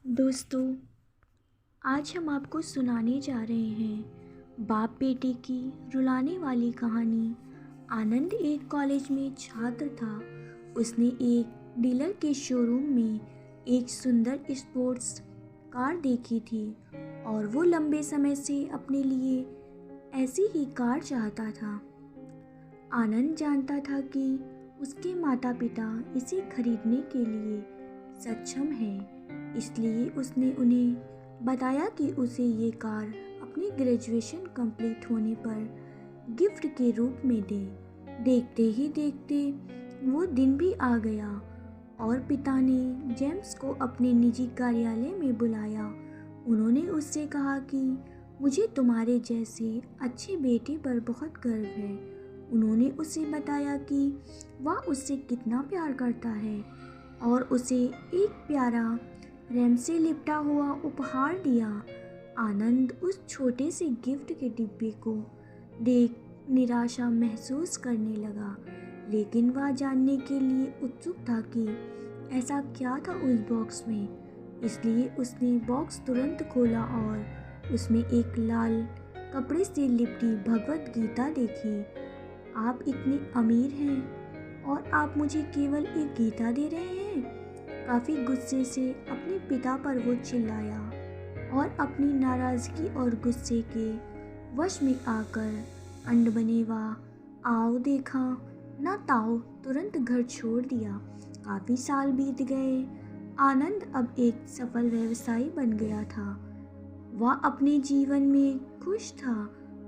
दोस्तों, आज हम आपको सुनाने जा रहे हैं बाप बेटे की रुलाने वाली कहानी। आनंद एक कॉलेज में छात्र था। उसने एक डीलर के शोरूम में एक सुंदर स्पोर्ट्स कार देखी थी और वो लंबे समय से अपने लिए ऐसी ही कार चाहता था। आनंद जानता था कि उसके माता पिता इसे खरीदने के लिए सक्षम हैं, इसलिए उसने उन्हें बताया कि उसे ये कार अपनी ग्रेजुएशन कंप्लीट होने पर गिफ्ट के रूप में दे। देखते ही देखते वो दिन भी आ गया और पिता ने जेम्स को अपने निजी कार्यालय में बुलाया। उन्होंने उससे कहा कि मुझे तुम्हारे जैसे अच्छे बेटे पर बहुत गर्व है। उन्होंने उसे बताया कि वह उससे कितना प्यार करता है और उसे एक प्यारा रैम से लिपटा हुआ उपहार दिया। आनंद उस छोटे से गिफ्ट के डिब्बे को देख निराशा महसूस करने लगा, लेकिन वह जानने के लिए उत्सुक था कि ऐसा क्या था उस बॉक्स में। इसलिए उसने बॉक्स तुरंत खोला और उसमें एक लाल कपड़े से लिपटी भगवत गीता देखी। आप इतने अमीर हैं और आप मुझे केवल एक गीता दे रहे हैं? काफ़ी गुस्से से अपने पिता पर वो चिल्लाया और अपनी नाराज़गी और गुस्से के वश में आकर अनबने वा आओ देखा ना ताओ तुरंत घर छोड़ दिया। काफ़ी साल बीत गए। आनंद अब एक सफल व्यवसायी बन गया था। वह अपने जीवन में खुश था।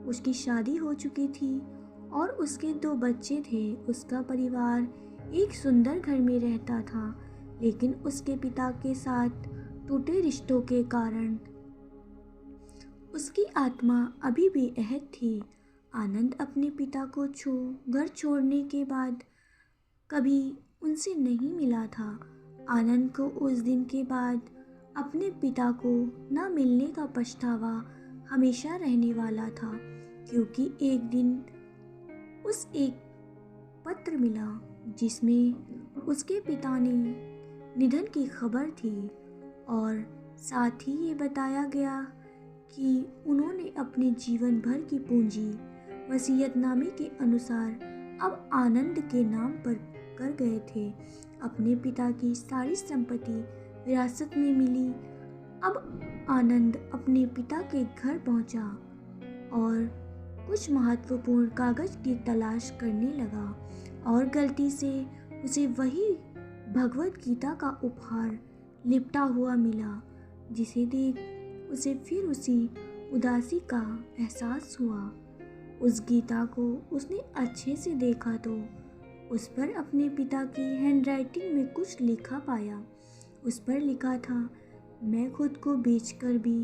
उसकी शादी हो चुकी थी और उसके 2 बच्चे थे। उसका परिवार एक सुंदर घर में रहता था, लेकिन उसके पिता के साथ टूटे रिश्तों के कारण उसकी आत्मा अभी भी आहत थी। आनंद अपने पिता को घर छोड़ने के बाद कभी उनसे नहीं मिला था। आनंद को उस दिन के बाद अपने पिता को न मिलने का पछतावा हमेशा रहने वाला था, क्योंकि एक दिन उस एक पत्र मिला जिसमें उसके पिता ने निधन की खबर थी और साथ ही ये बताया गया कि उन्होंने अपने जीवन भर की पूंजी वसीयतनामे के अनुसार अब आनंद के नाम पर कर गए थे। अपने पिता की सारी संपत्ति विरासत में मिली। अब आनंद अपने पिता के घर पहुंचा और कुछ महत्वपूर्ण कागज की तलाश करने लगा और गलती से उसे वही भगवत गीता का उपहार लिपटा हुआ मिला, जिसे देख उसे फिर उसी उदासी का एहसास हुआ। उस गीता को उसने अच्छे से देखा तो उस पर अपने पिता की हैंडराइटिंग में कुछ लिखा पाया। उस पर लिखा था, मैं खुद को बेचकर भी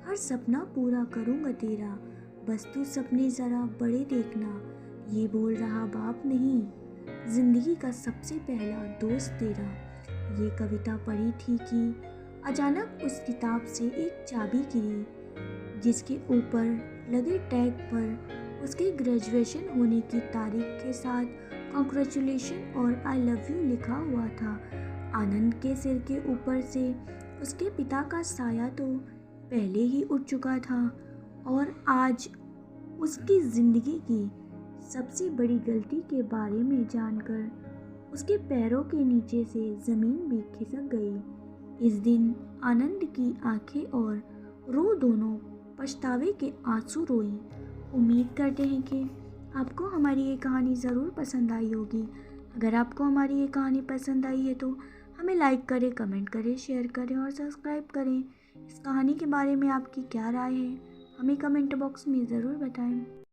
हर सपना पूरा करूँगा तेरा, बस तू सपने ज़रा बड़े देखना। ये बोल रहा बाप नहीं, जिंदगी का सबसे पहला दोस्त तेरा। ये कविता पढ़ी थी कि अचानक उस किताब से एक चाबी गिरी, जिसके ऊपर लगे टैग पर उसके ग्रेजुएशन होने की तारीख के साथ कॉन्ग्रेचुलेशन और आई लव यू लिखा हुआ था। आनंद के सिर के ऊपर से उसके पिता का साया तो पहले ही उठ चुका था और आज उसकी ज़िंदगी की सबसे बड़ी गलती के बारे में जानकर उसके पैरों के नीचे से ज़मीन भी खिसक गई। इस दिन आनंद की आंखें और रूह दोनों पछतावे के आंसू रोई। उम्मीद करते हैं कि आपको हमारी ये कहानी ज़रूर पसंद आई होगी। अगर आपको हमारी ये कहानी पसंद आई है तो हमें लाइक करें, कमेंट करें, शेयर करें और सब्सक्राइब करें। इस कहानी के बारे में आपकी क्या राय है, हमें कमेंट बॉक्स में ज़रूर बताएं।